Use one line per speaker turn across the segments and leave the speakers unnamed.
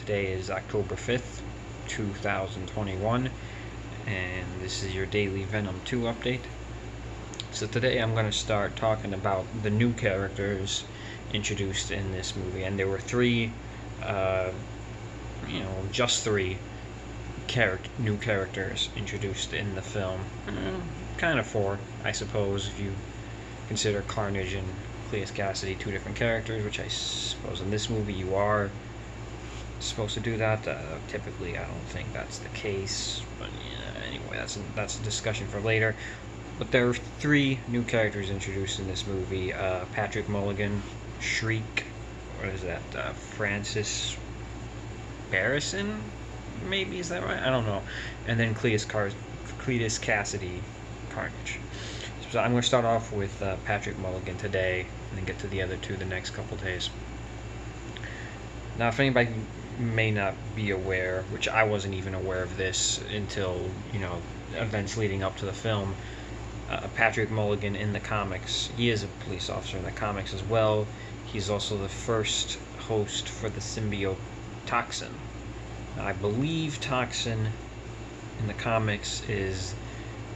Today is October 5th, 2021, and this is your daily Venom 2 update. So today I'm going to start talking about the new characters introduced in this movie, and there were three, just three new characters introduced in the film. Kind of four, I suppose, if you consider Carnage and Cleus Cassidy two different characters, which I suppose in this movie you are supposed to do that. Typically, I don't think that's the case, but yeah, anyway, that's a discussion for later. But there are three new characters introduced in this movie: Patrick Mulligan, Shriek, what is that? Francis Barrison, maybe, is that right? I don't know. And then Cleus Cassidy, Carnage. So I'm going to start off with Patrick Mulligan today, and then get to the other two the next couple days. Now, if anybody may not be aware, which I wasn't even aware of this until, events leading up to the film, Patrick Mulligan in the comics, he is a police officer in the comics as well. He's also the first host for the symbiote Toxin. Now, I believe Toxin in the comics is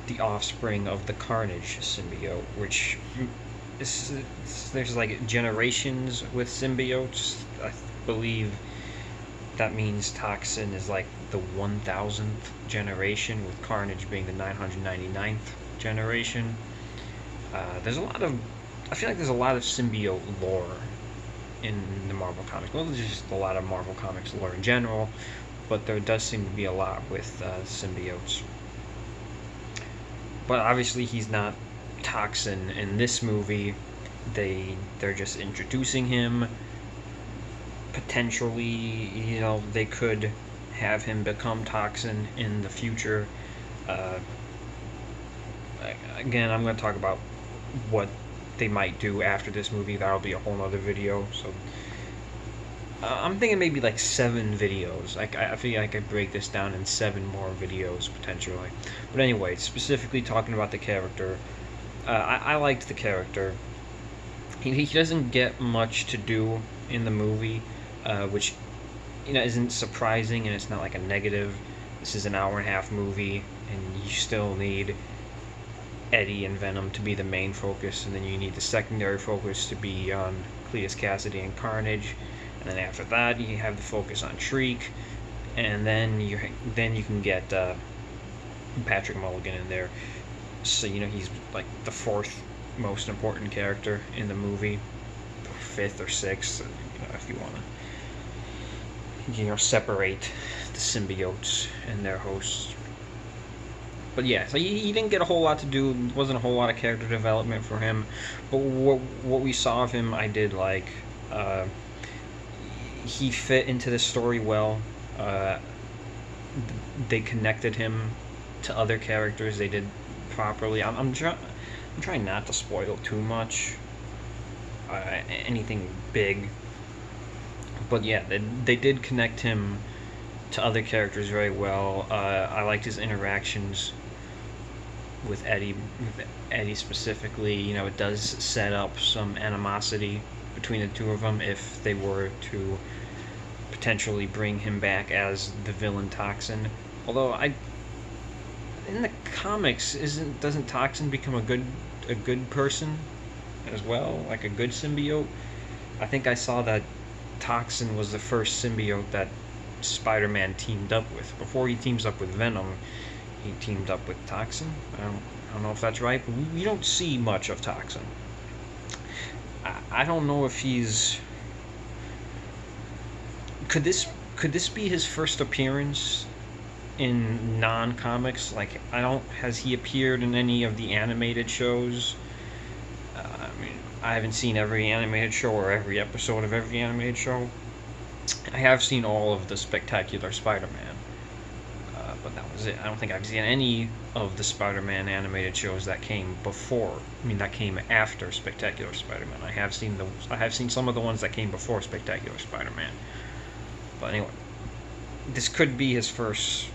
the offspring of the Carnage symbiote, which there's like generations with symbiotes. I believe that means Toxin is like the 1000th generation, with Carnage being the 999th generation. I feel like there's a lot of symbiote lore in the Marvel comics. Well, there's just a lot of Marvel comics lore in general, but there does seem to be a lot with symbiotes. But obviously he's not Toxin in this movie. They're just introducing him. Potentially, they could have him become Toxin in the future. Again, I'm going to talk about what they might do after this movie. That'll be a whole other video. So I'm thinking maybe like 7 videos. I feel like I could break this down in 7 more videos potentially. But anyway, specifically talking about the character, I liked the character. He doesn't get much to do in the movie, which isn't surprising, and it's not like a negative. This is an hour-and-a-half movie, and you still need Eddie and Venom to be the main focus, and then you need the secondary focus to be on Cleus Cassidy and Carnage. And then after that, you have the focus on Shriek, and then you can get Patrick Mulligan in there. So he's like the 4th most important character in the movie, 5th or 6th, if you want to separate the symbiotes and their hosts. But yeah, so he didn't get a whole lot to do. There wasn't a whole lot of character development for him. But what we saw of him, I did like. He fit into the story well. They connected him to other characters. They did properly. I'm trying not to spoil too much. Anything big. But yeah, they did connect him to other characters very well. I liked his interactions with Eddie specifically. It does set up some animosity between the two of them if they were to potentially bring him back as the villain Toxin. Although in the comics, doesn't Toxin become a good person as well, like a good symbiote? I think I saw that Toxin was the first symbiote that Spider-Man teamed up with. Before he teams up with Venom, he teamed up with Toxin. I don't know if that's right, but we don't see much of Toxin. I don't know if he's... Could this be his first appearance in non-comics? Like, has he appeared in any of the animated shows? I haven't seen every animated show or every episode of every animated show. I have seen all of the Spectacular Spider-Man, but that was it. I don't think I've seen any of the Spider-Man animated shows that came before. That came after Spectacular Spider-Man. I have seen some of the ones that came before Spectacular Spider-Man. But anyway, this could be his first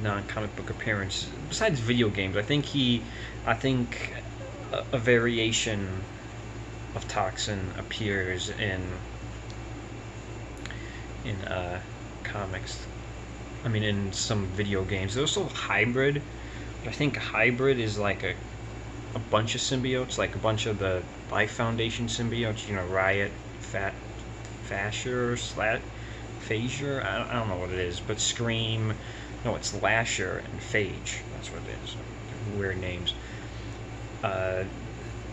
non-comic book appearance besides video games. I think a variation of Toxin appears in in comics. I mean, in some video games. There's also hybrid, but I think hybrid is like a bunch of symbiotes, like a bunch of the Life Foundation symbiotes. You know, Riot, Fasher, Phasure. I don't know what it is, but Scream. No, it's Lasher and Phage. That's what it is. Weird names.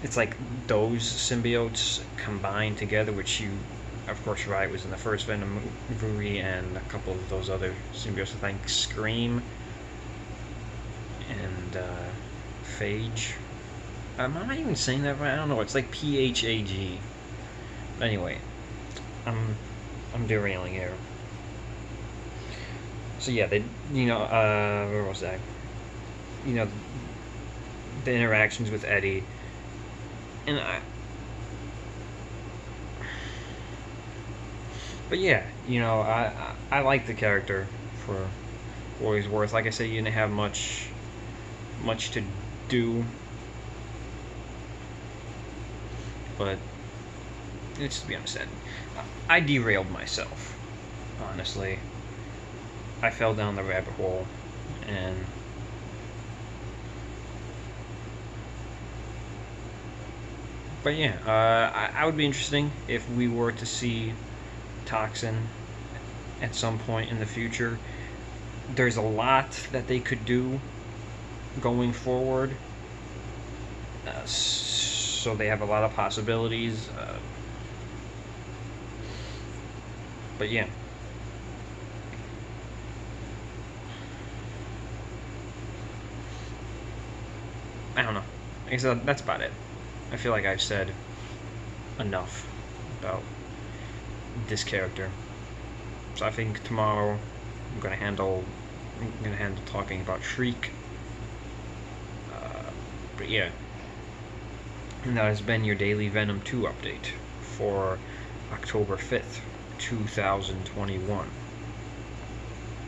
It's like those symbiotes combined together, which you, of course, Riot was in the first Venom movie, and a couple of those other symbiotes. I think Scream and Phage. Am I even saying that right? I don't know. It's like Phag. Anyway, I'm derailing here. So yeah, they, where was that? You know, the interactions with Eddie, and but yeah, I like the character for what he's worth. Like I said, you didn't have much to do, but let's be honest, I derailed myself. Honestly, I fell down the rabbit hole, and but yeah, I would be interesting if we were to see Toxin at some point in the future. There's a lot that they could do going forward, so they have a lot of possibilities. But yeah. I don't know. I guess that's about it. I feel like I've said enough about this character. So I think tomorrow I'm gonna handle talking about Shriek. But yeah. And that has been your daily Venom 2 update for October 5th, 2021.